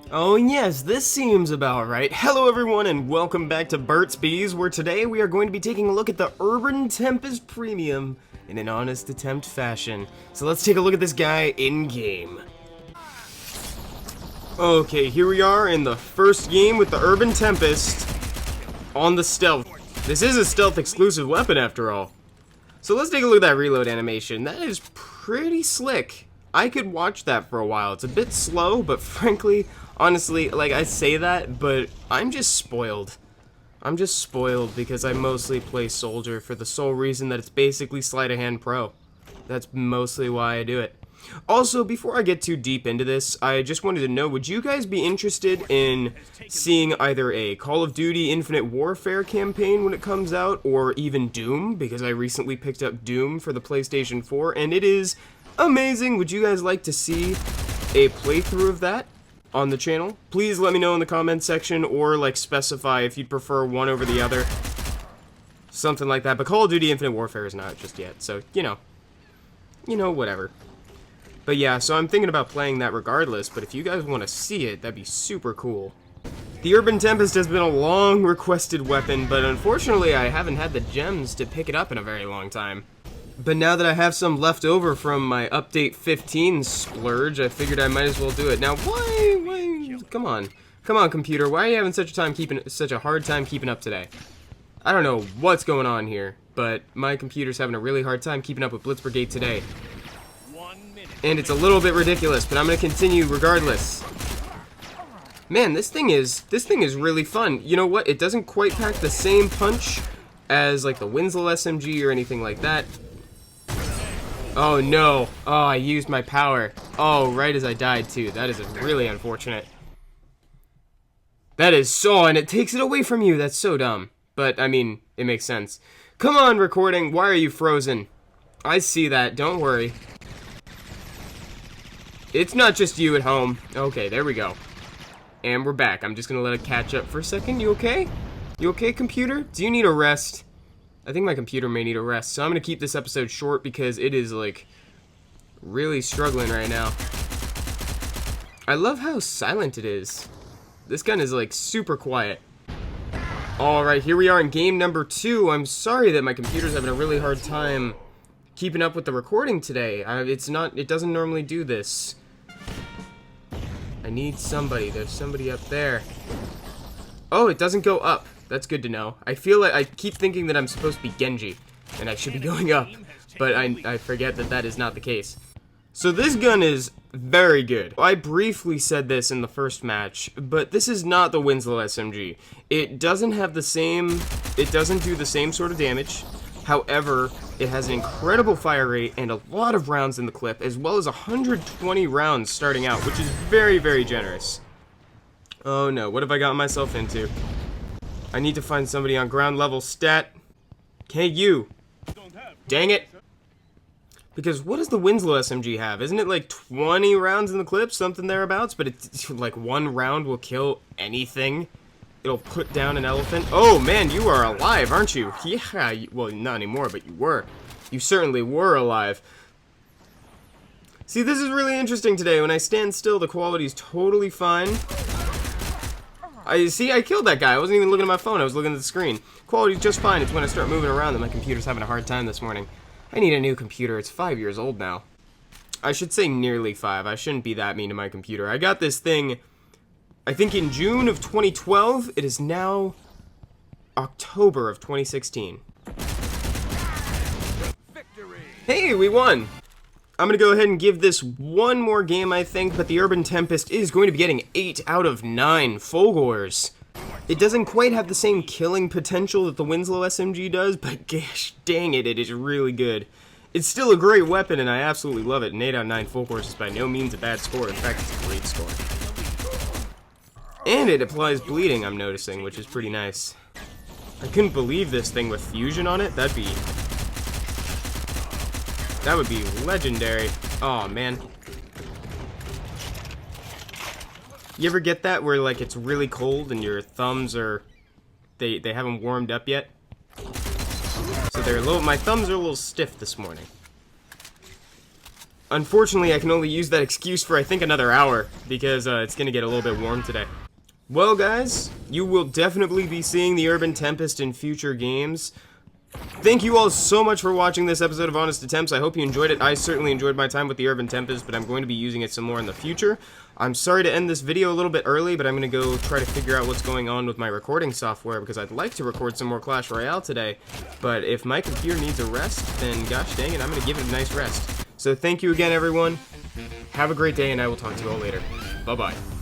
Oh yes, this seems about right. Hello everyone and welcome back to Burt's Bees, where today we are going to be taking a look at the Urban Tempest Premium in an honest attempt fashion. So let's take a look at this guy in-game. Okay, here we are in the first game with the Urban Tempest on the stealth. This is a stealth exclusive weapon after all. So let's take a look at that reload animation. That is pretty slick. I could watch that for a while. It's a bit slow, but frankly, honestly, like I say that, but I'm just spoiled. I'm just spoiled because I mostly play Soldier for the sole reason that it's basically sleight of hand pro. That's mostly why I do it. Also, before I get too deep into this, I just wanted to know, would you guys be interested in seeing either a Call of Duty Infinite Warfare campaign when it comes out, or even Doom? Because I recently picked up Doom for the PlayStation 4, and it is amazing. Would you guys like to see a playthrough of that on the channel? Please let me know in the comments section, or like specify if you'd prefer one over the other. Something like that. But Call of Duty Infinite Warfare is not just yet, so you know, whatever. But yeah, so I'm thinking about playing that regardless, but if you guys want to see it, that'd be super cool. The Urban Tempest has been a long requested weapon, but unfortunately I haven't had the gems to pick it up in a very long time. But now that I have some left over from my Update 15 splurge, I figured I might as well do it. Now, why, come on, computer, why are you having such a hard time keeping up today? I don't know what's going on here, but my computer's having a really hard time keeping up with Blitz Brigade today. And it's a little bit ridiculous, but I'm gonna continue regardless. Man, this thing is really fun. You know what? It doesn't quite pack the same punch as like the Winslow SMG or anything like that. Oh no. Oh, I used my power. Oh, right as I died too. That is really unfortunate. That is so, and it takes it away from you. That's so dumb. But I mean, it makes sense. Come on, recording. Why are you frozen? I see that. Don't worry. It's not just you at home. Okay, there we go. And we're back. I'm just gonna let it catch up for a second. You okay? You okay, computer? Do you need a rest? I think my computer may need a rest, so I'm gonna keep this episode short because it is, like, really struggling right now. I love how silent it is. This gun is, like, super quiet. Alright, here we are in game number 2. I'm sorry that my computer's having a really hard time keeping up with the recording today. It doesn't normally do this. I need somebody. There's somebody up there. Oh, it doesn't go up. That's good to know. I feel like I keep thinking that I'm supposed to be Genji, and I should be going up, but I forget that that is not the case. So this gun is very good. I briefly said this in the first match, but this is not the Winslow SMG. It doesn't do the same sort of damage. However, it has an incredible fire rate and a lot of rounds in the clip, as well as 120 rounds starting out, which is very, very generous. Oh no, what have I gotten myself into? I need to find somebody on ground level stat. Hey, you. Dang it. Because what does the Winslow SMG have? Isn't it like 20 rounds in the clip? Something thereabouts? But it's like one round will kill anything. It'll put down an elephant. Oh man, you are alive, aren't you? Yeah, well, not anymore, but you were. You certainly were alive. See, this is really interesting today. When I stand still, the quality's totally fine. I killed that guy. I wasn't even looking at my phone. I was looking at the screen. Quality's just fine. It's when I start moving around that my computer's having a hard time this morning. I need a new computer. It's 5 years old now. I should say nearly 5. I shouldn't be that mean to my computer. I got this thing, I think, in June of 2012. It is now October of 2016. Victory. Hey, we won! I'm gonna go ahead and give this one more game, I think, but the Urban Tempest is going to be getting 8 out of 9 Fulgors. It doesn't quite have the same killing potential that the Winslow SMG does, but gosh dang it, it is really good. It's still a great weapon, and I absolutely love it. An 8 out of 9 Fulgors is by no means a bad score. In fact, it's a great score. And it applies bleeding, I'm noticing, which is pretty nice. I couldn't believe this thing with fusion on it. That would be legendary. Oh man. You ever get that where like it's really cold and your thumbs are they haven't warmed up yet? So my thumbs are a little stiff this morning. Unfortunately, I can only use that excuse for I think another hour, because it's gonna get a little bit warm today. Well guys, you will definitely be seeing the Urban Tempest in future games. Thank you all so much for watching this episode of Honest Attempts. I hope you enjoyed it. I certainly enjoyed my time with the Urban Tempest, but I'm going to be using it some more in the future. I'm sorry to end this video a little bit early, but I'm going to go try to figure out what's going on with my recording software, because I'd like to record some more Clash Royale today. But if my computer needs a rest, then gosh dang it, I'm going to give it a nice rest. So thank you again, everyone. Have a great day, and I will talk to you all later. Bye-bye.